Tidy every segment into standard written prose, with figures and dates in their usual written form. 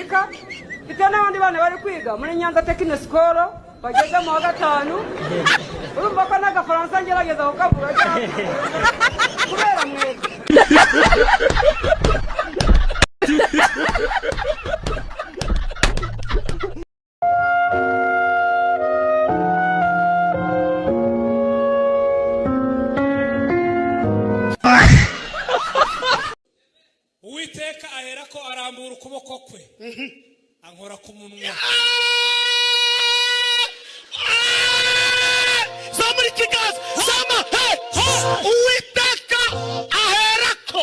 kwiga ite n'abandi bana bari kwiga muri Nyanza Technical School bageze mu wa gatanu urumva ko n'agafaransa ngerageza kukavuga cyane kubera mwese Uwiteka ahera ko arambura ukuboko kwe ankora ku munwa Somebody kick us! Sama! Hey! Uwiteka ahera ko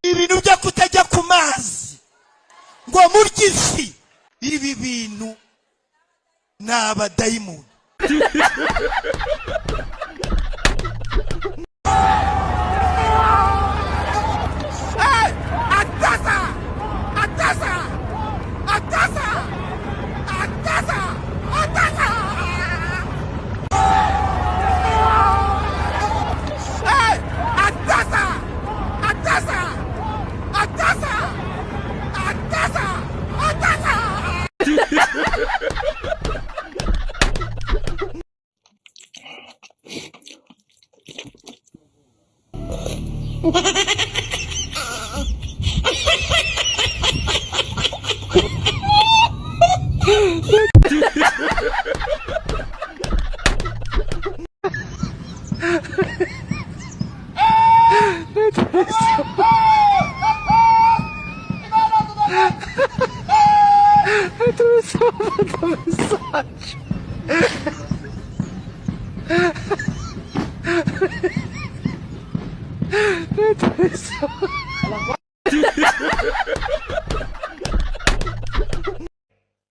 ibintu byo kutajya ku mazi ngo murye ifi ibi bintu ni abadayimoni.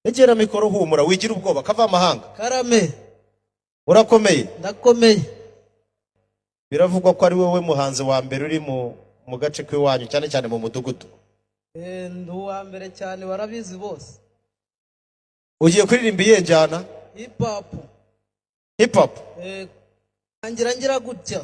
Egera mikoro humura wigira ubwoba kava amahanga. Karame Urakomeye? Ndakomeye. Biravugwa ko ari wowe muhanzi wa mbere uri mu gace k'iwanyu cyane cyane mu mudugudu. Ndu wa mbere cyane barabizi bose. Ugiye kuririmba iyihe njyana? Hip hop. Hip hop? Ngira gutya.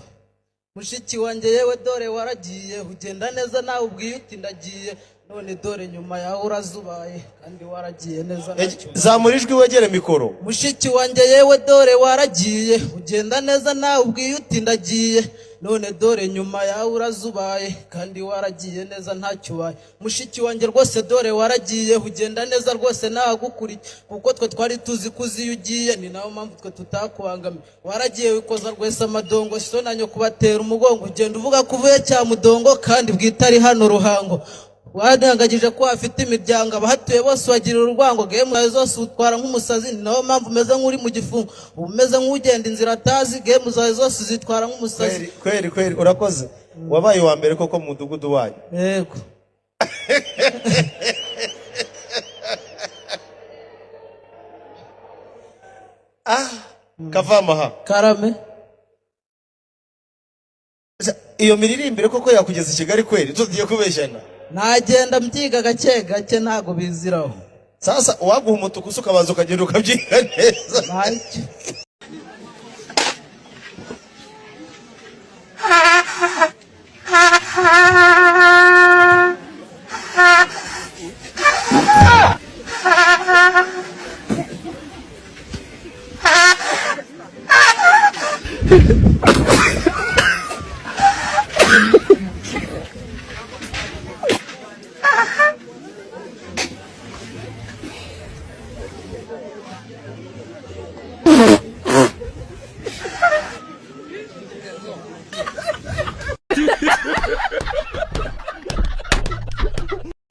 Mushiki wanjye yewe dore waragiye ugenda neza nawe ubwiye uti ndagiye none dore nyuma yawe urazubaye kandi waragiye neza nacyo. Zamurijwe wegere mikoro. Mushiki wanjye yewe dore waragiye ugenda neza nawe ubwiye uti ndagiye none dore nyuma yawe urazubaye kandi waragiye neza ntacyo ubaye. Mushiki wanjye rwose dore waragiye ugenda neza rwose nagukuriye kuko twe twari tuzi kuzi ugiye ni nawo mpamvu twe tutakubangamiye. Waragiye wikoza rwese amadongo so nanyo kubatera umugongo ugenda uvuga kuvuye cya mudongo kandi bwitari hano Ruhango. Wadangagije ko afite imiryango abahatuye bose bagira urwango game zose utwara nk'umusazi ni nawo mpamvu meze nk'uri mu gifungo umeze nk'ugenda inzira atazi game zawe zose zitwara nk'umusazi. Kweri urakoze. Wabaye wa mbere koko mu mudugudu wanyu. Yego. Kava amaha. Karame. Iyo miririmbire koko yakugeza i Kigali kweri tugiye kubeshyana. Nagenda mbyiga gake gake ntago biziraho. Sasa waguha umutuku ukabanza ukagenda ukabyiga neza. Ntacyo.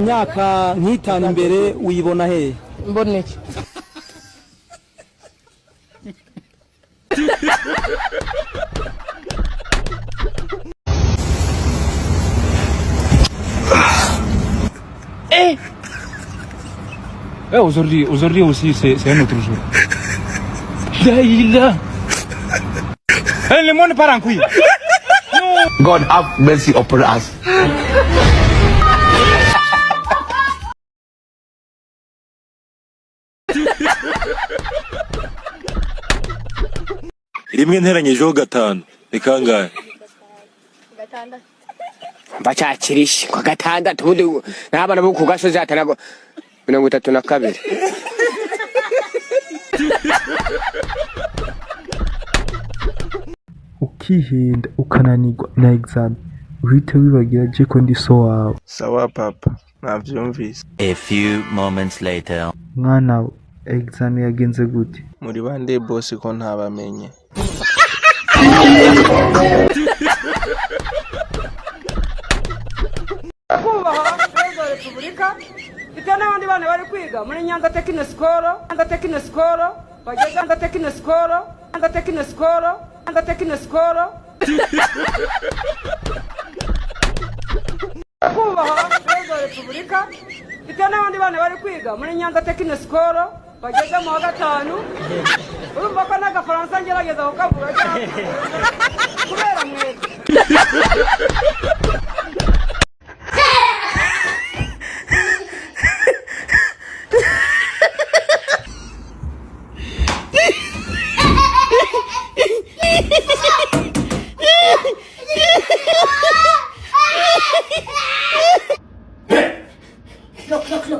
Myaka nk'itanu imbere uyibona he? Mboneke. Aujourd'hui aussi c'est un autre jour. Là. Le monde part en couille. God have mercy upon us. rimwe nteranyijeho 5 ni kangahe? Bacakirisha kwa 6 ubundi n'abana bo ku gasozi atanago 32. Ukihenda ukananirwa na exam uhite wibagira je ko ndi so wawe. Sawa papa, navyumvise. A few moments later. Mwana exam yagenze gute? Muri bande boss ko ntabamenye. kubaha perezida wa repubulika bitewe n'abandi bana bari kwiga muri Nyanza Technical School, bageze Nyanza Technical School. kubaha perezida wa repubulika bitewe n'abandi bana bari kwiga muri Nyanza Technical School, bageze mu wa 5. urumva ko n'agafaransa ngerageza kukavuga kubera mwese.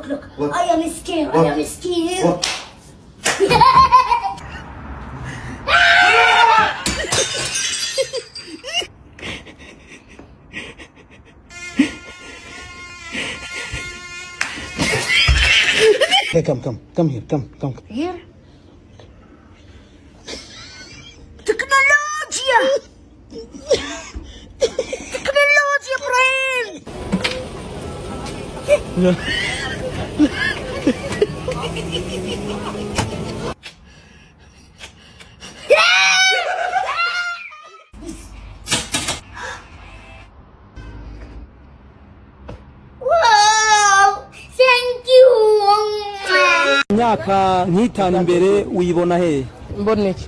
Look. I am scared. I am scared. Hey, come here, come. Here? Technologia, brain! Wow! Thank you! Myaka nk'itanu imbere uyibona he? Mboneke.